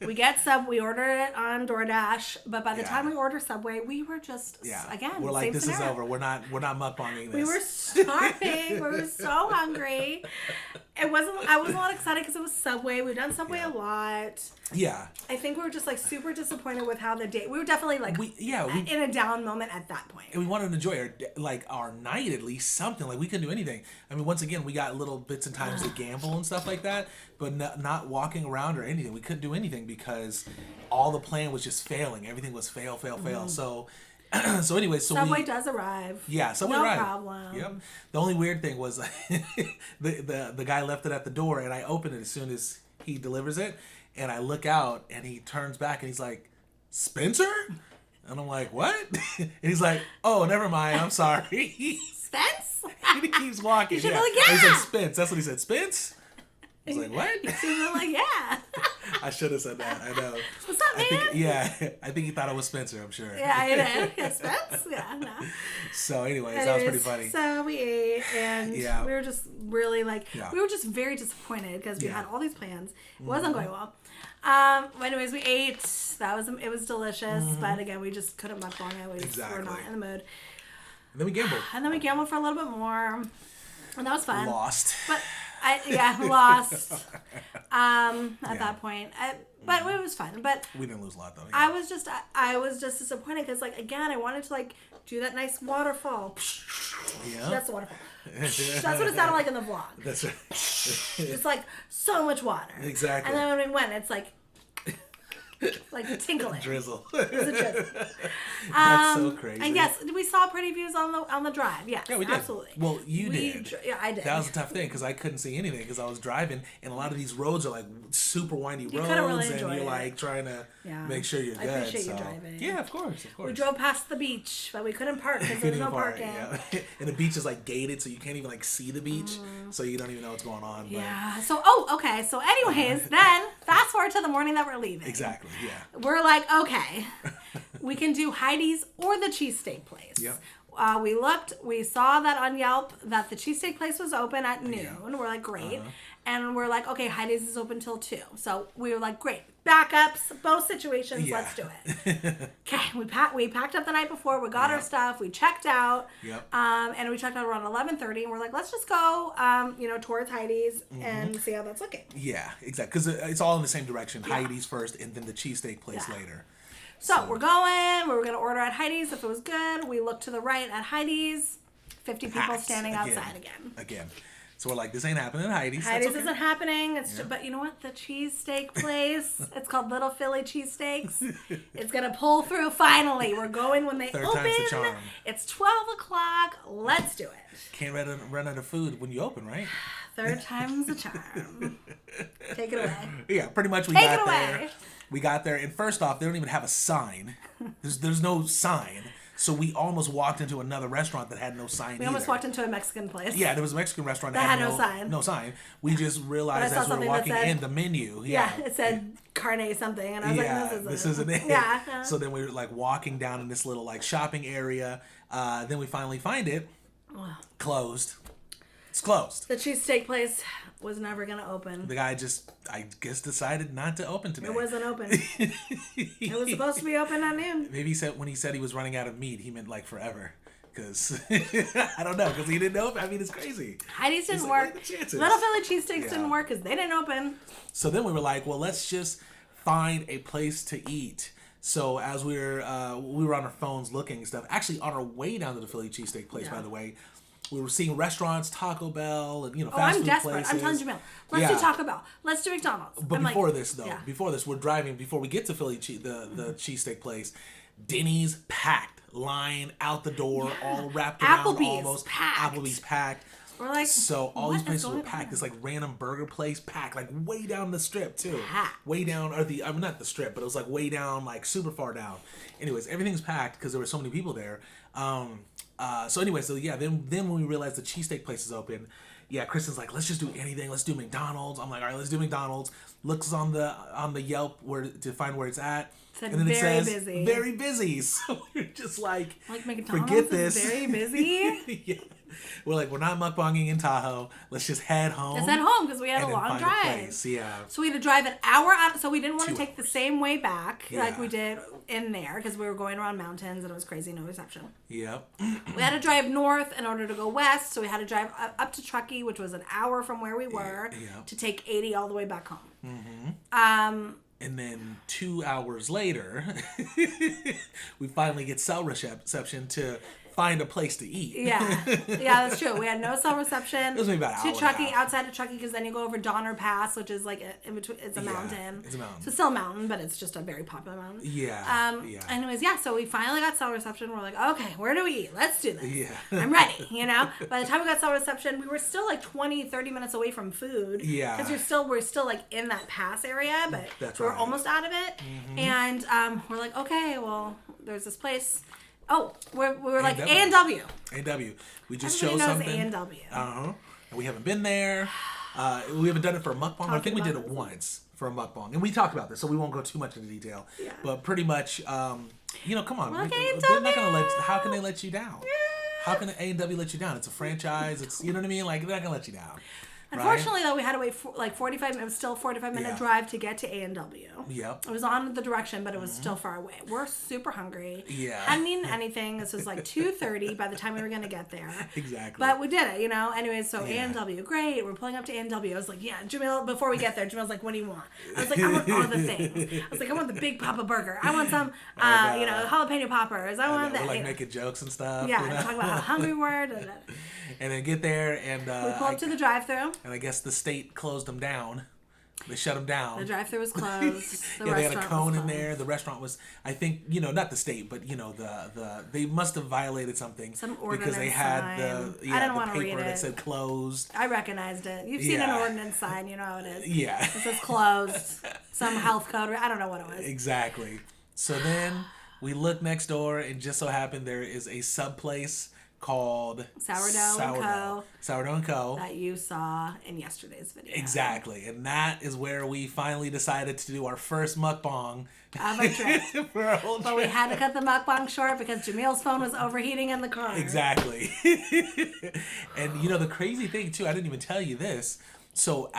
We get We ordered it on DoorDash, but by the time we order Subway, we were just again. We're like, this scenario. Is over. We're not mukbanging this. We were starving. We were so hungry. I wasn't a lot excited because it was Subway. We've done Subway a lot. Yeah. I think we were just like super disappointed with how the day. We were definitely like in a down moment at that point. And we wanted to enjoy our night at least, something. Like we couldn't do anything. I mean, once again, we got little bits and times to gamble and stuff like that, but not walking around or anything. We couldn't do anything because all the plan was just failing. Everything was fail. So anyway, Subway does arrive. Yeah, Subway No arrived. problem. Yep. The only weird thing was the guy left it at the door, and I opened it as soon as he delivers it, and I look out, and he turns back, and he's like, "Spencer?" And I'm like, "What?" And he's like, "Oh, never mind. I'm sorry." Spence? And he keeps walking. You should yeah. be like, yeah. And he said, "Spence." That's what he said. "Spence?" I was like, "What?" You should be like, yeah. I should have said that. I know. What's up, man? I think he thought it was Spencer, I'm sure. Yeah, I did. Yeah, Spence? Yeah, no. So anyways, that was pretty funny. So we ate, and we were just really we were just very disappointed because we had all these plans. It wasn't going well. Anyways, we ate. It was delicious, but again, we just couldn't mukbang it. We just were not in the mood. And then we gambled. For a little bit more, and that was fun. Lost. But lost. At that point, but it was fun. But we didn't lose a lot though. Yeah. I was just disappointed because again, I wanted to do that nice waterfall. Yeah. That's the waterfall. That's what it sounded like in the vlog. That's right. It's like so much water. Exactly. And then when we went, it's like tinkling. Drizzle. It was a drizzle. That's so crazy. And yes, we saw pretty views on the drive. Yes, yeah, we did. Absolutely. Well, you did. Yeah, I did. That was a tough thing because I couldn't see anything because I was driving, and a lot of these roads are super windy roads, really and you're trying to make sure you're good. I appreciate you driving. Yeah, of course. We drove past the beach, but we couldn't park because there was no parking. Yeah. And the beach is gated, so you can't even see the beach, so you don't even know what's going on. But... Yeah. So okay. So anyways, then fast forward to the morning that we're leaving. Exactly. Yeah. We're like, okay, we can do Heidi's or the cheesesteak place. Yep. we looked. We saw that on Yelp that the cheesesteak place was open at noon. Yeah. We're like, great. And we're like, okay, Heidi's is open till 2. So we were like, great. Backups, both situations. Let's do it. Okay, we packed up the night before. We got our stuff. We checked out. Yep. And we checked out around 11:30. And we're like, let's just go, towards Heidi's and see how that's looking. Yeah, exactly. Because it's all in the same direction. Heidi's first, and then the cheesesteak place later. So we're going. We were going to order at Heidi's if it was good. We looked to the right at Heidi's. 50 people standing outside again. So we're like, this ain't happening at Heidi's. Heidi's isn't happening. But you know what? The cheesesteak place, it's called Little Philly Cheesesteaks. It's going to pull through finally. We're going when they Third open. time's the charm. It's 12 o'clock. Let's do it. Can't run out of food when you open, right? Third time's the charm. Take it away. Yeah, pretty much we got there. We got there, and first off, they don't even have a sign. There's no sign. So we almost walked into another restaurant that had no sign. We almost walked into a Mexican place. Yeah, there was a Mexican restaurant that had no sign. No sign. We just realized as we were walking in the menu. Yeah, it said carne something, and I was like, this isn't it. Yeah. So then we were like walking down in this little like shopping area. Then we finally find it. Closed. It's closed. The cheesesteak place was never going to open. The guy just, I guess, decided not to open today. It wasn't open. It was supposed to be open at noon. Maybe when he said he was running out of meat, he meant like forever. Because, I don't know, because he didn't open. I mean, it's crazy. Heidi's didn't work. Little Philly Cheesesteaks didn't work because they didn't open. So then we were like, well, let's just find a place to eat. So as we were on our phones looking and stuff, actually on our way down to the Philly Cheesesteak place, by the way, we were seeing restaurants, Taco Bell, and fast food desperate. places. I'm telling Jamil, let's do Taco Bell. Let's do McDonald's. But before this, we're driving. Before we get to Philly, the cheesesteak place, Denny's packed, line out the door, all wrapped around almost. Applebee's packed. We're like, so all these places were packed. This like random burger place packed, like way down the strip too. Way down, not the strip, but it was like way down, like super far down. Anyways, everything's packed because there were so many people there. Then when we realized the cheesesteak place is open, Kristen's like, let's just do anything. Let's do McDonald's. I'm like, all right, let's do McDonald's. Looks on the Yelp to find where it's at. And then it says busy. Very busy. So we're just like McDonald's forget this. Is very busy. We're like, we're not mukbanging in Tahoe. Let's just head home. Let's head home because we had a long drive. So we had to drive an hour out. So we didn't want to take the same way back like we did in there because we were going around mountains and it was crazy, no reception. Yep. We had to drive north in order to go west. So we had to drive up to Truckee, which was an hour from where we were, to take 80 all the way back home. Mm-hmm. And then 2 hours later, we finally get cell reception to find a place to eat. Yeah, that's true. We had no cell reception. It was maybe about an hour to Truckee, outside of Truckee, because then you go over Donner Pass, which is like in between. It's a mountain. It's a mountain. So it's still a mountain, but it's just a very popular mountain. Anyways, so we finally got cell reception. We're like, okay, where do we eat? Let's do this. Yeah. I'm ready. By the time we got cell reception, we were still like 20, 30 minutes away from food. Yeah. Because we're still like in that pass area, but we're almost out of it. Mm-hmm. And we're like, okay, well, there's this place. Oh, we were like A&W. A&W. We just chose something. A&W. And we haven't been there. We haven't done it for a mukbang. I think we did it once for a mukbang. And we talked about this, so we won't go too much into detail. Yeah. But pretty much, come on. Like they're not gonna how can they let you down? Yeah. How can A&W let you down? It's a franchise. It's, you know what I mean? Like, they're not gonna let you down. Unfortunately, though, we had to wait for like 45 minutes. It was still a 45-minute drive to get to A&W. Yep. It was on the direction, but it was still far away. We're super hungry. Yeah. Hadn't eaten anything. This was like 2:30 by the time we were going to get there. Exactly. But we did it, Anyways, so A&W, great. We're pulling up to A&W. I was like, Jamil, before we get there, Jamil's like, what do you want? I was like, I want all the things. I was like, I want the Big Papa Burger. I want some, jalapeno poppers. I want that. We're like making jokes and stuff. Yeah, talking about how hungry we were. And then get there and... we pull up to the drive-thru. And I guess the state closed them down. They shut them down. The drive-thru was closed. They had a cone in there. The restaurant was, I think, not the state, but, they must have violated something. Some ordinance because they had sign. I didn't want to read it. That said closed. I recognized it. You've seen an ordinance sign. You know how it is. Yeah. It says closed. Some health code. I don't know what it was. Exactly. So then we look next door and just so happened there is a sub place called Sourdough and Co. That you saw in yesterday's video. Exactly. And that is where we finally decided to do our first mukbang of a trip. for our whole but trip. we had to cut the mukbang short because Jamil's phone was overheating in the car. Exactly. And you know, the crazy thing too, I didn't even tell you this. So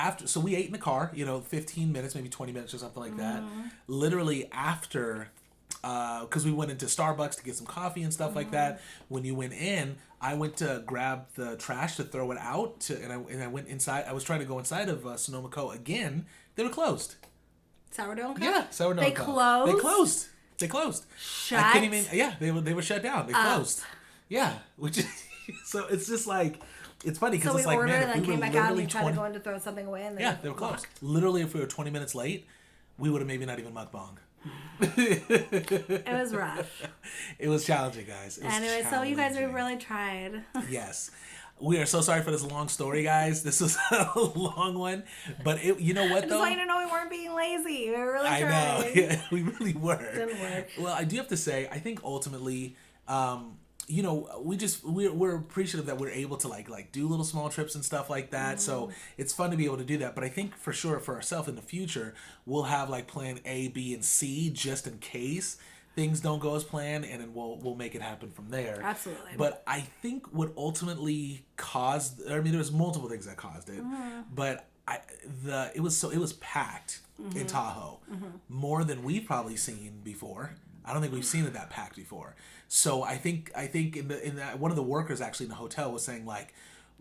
we ate in the car, 15 minutes, maybe 20 minutes or something like that. Literally after, because we went into Starbucks to get some coffee and stuff like that. When you went in, I went to grab the trash to throw it out, and I went inside. I was trying to go inside of Sonoma Co. again. They were closed. Sourdough Co? Yeah, Sourdough They Co. closed? They closed. Shut I couldn't even, yeah, they were shut down. They closed. Yeah, which is, so it's just like, it's funny because it's like, man, if we came were back out literally and tried to go in to throw something away. And they were closed. Literally, if we were 20 minutes late, we would have maybe not even mukbang. It was rough. It was challenging, guys. Anyway, so you guys really tried. Yes. We are so sorry for this long story, guys. This was a long one. But you know what, though? I just want you to know we weren't being lazy. We were really trying. I know. Yeah, we really were. Didn't work. Well, I do have to say, I think ultimately, we're appreciative that we're able to like do little small trips and stuff like that. So it's fun to be able to do that. But I think for sure for ourselves in the future, we'll have like plan A, B, and C just in case things don't go as planned, and then we'll make it happen from there. Absolutely. But I think what ultimately caused, there was multiple things that caused it, but it was packed in Tahoe, more than we've probably seen before. I don't think we've seen it that packed before. So I think in that one of the workers actually in the hotel was saying like,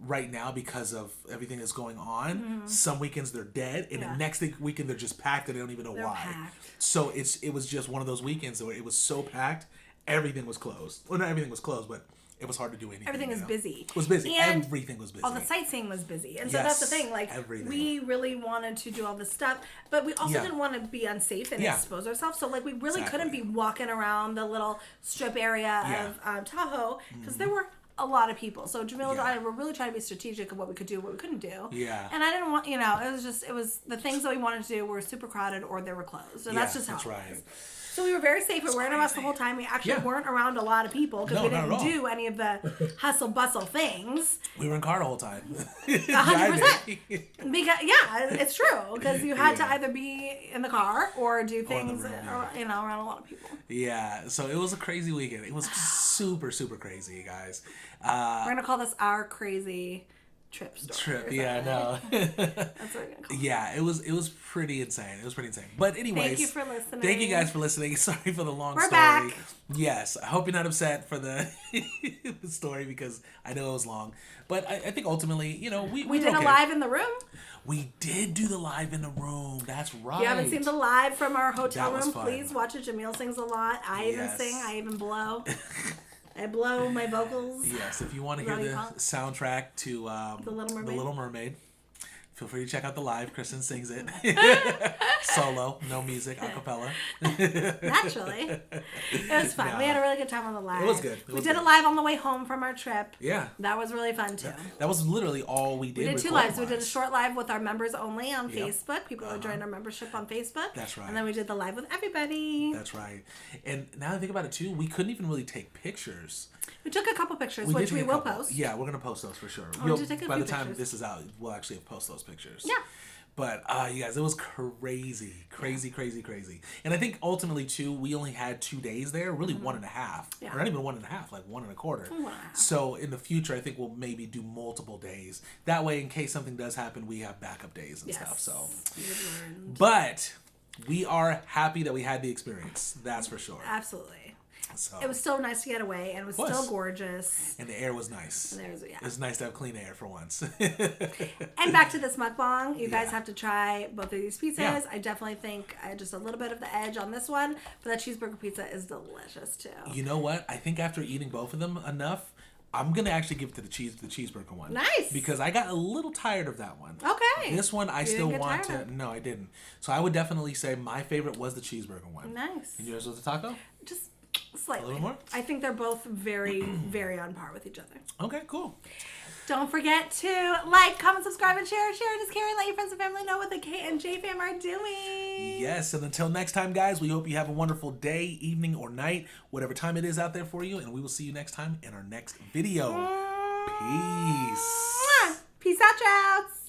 right now because of everything that's going on, some weekends they're dead, and the next weekend they're just packed and they don't even know why. Packed. So it was just one of those weekends where it was so packed, everything was closed. Well, not everything was closed, but it was hard to do anything. Everything was busy. It was busy. And everything was busy. all the sightseeing was busy. And so that's the thing. Like, everything. we really wanted to do all this stuff, but we also didn't want to be unsafe and expose ourselves. So, like, we really couldn't be walking around the little strip area of Tahoe because there were a lot of people. So Jamil and I were really trying to be strategic of what we could do, what we couldn't do. Yeah. And I didn't want, it was the things that we wanted to do were super crowded or they were closed. And that's just how it was. So we were very safe. We were wearing a mask the whole time. We actually weren't around a lot of people because we didn't do any of the hustle bustle things. We were in car the whole time. 100%. Because it's true. Because you had to either be in the car or do things around a lot of people. Yeah. So it was a crazy weekend. It was super, super crazy, guys. We're gonna call this our crazy trip story. Yeah, no. That's what we're gonna call it. Yeah, it was pretty insane. It was pretty insane. But anyways, thank you for listening. Thank you guys for listening. Sorry for the long story. Back. Yes, I hope you're not upset for the the story because I know it was long. But I think ultimately, we did a live in the room. We did do the live in the room. That's right. If you haven't seen the live from our hotel room, fun. please watch it. Jamil sings a lot. I even sing. I even blow. I blow my vocals. Yes, if you want to hear the soundtrack to The Little Mermaid, feel free to check out the live. Kristen sings it. Solo, no music, a cappella. Naturally. It was fun. No. We had a really good time on the live. It was good. We did it live on the way home from our trip. Yeah. That was really fun too. That was literally all we did. We did 2 lives. We did a short live with our members only on Facebook. People that joined our membership on Facebook. That's right. And then we did the live with everybody. That's right. And now that I think about it too, we couldn't even really take pictures. We took a couple pictures, which we will post. Yeah, we're going to post those for sure. By the time this is out, we'll actually post those pictures. Yeah. But, you guys, it was crazy. And I think ultimately, too, we only had 2 days there, really 1.5. Yeah. Or not even 1.5, like 1.25. 1.5. So in the future, I think we'll maybe do multiple days. That way, in case something does happen, we have backup days and stuff. So, but we are happy that we had the experience. That's for sure. Absolutely. So, it was so nice to get away, and it was still gorgeous. And the air was nice. It was nice to have clean air for once. And back to this mukbang, you guys have to try both of these pizzas. Yeah. I definitely think just a little bit of the edge on this one, but that cheeseburger pizza is delicious too. You know what? I think after eating both of them enough, I'm gonna actually give it to the cheeseburger one. Nice. Because I got a little tired of that one. Okay. This one I still want to. No, I didn't. So I would definitely say my favorite was the cheeseburger one. Nice. And yours was the taco? Just slightly. A little more? I think they're both very, very on par with each other. Okay, cool. Don't forget to like, comment, subscribe, and share. Share it as Carrie. Let your friends and family know what the K&J Fam are doing. Yes, and until next time, guys, we hope you have a wonderful day, evening, or night, whatever time it is out there for you, and we will see you next time in our next video. Peace. Peace out, trouts.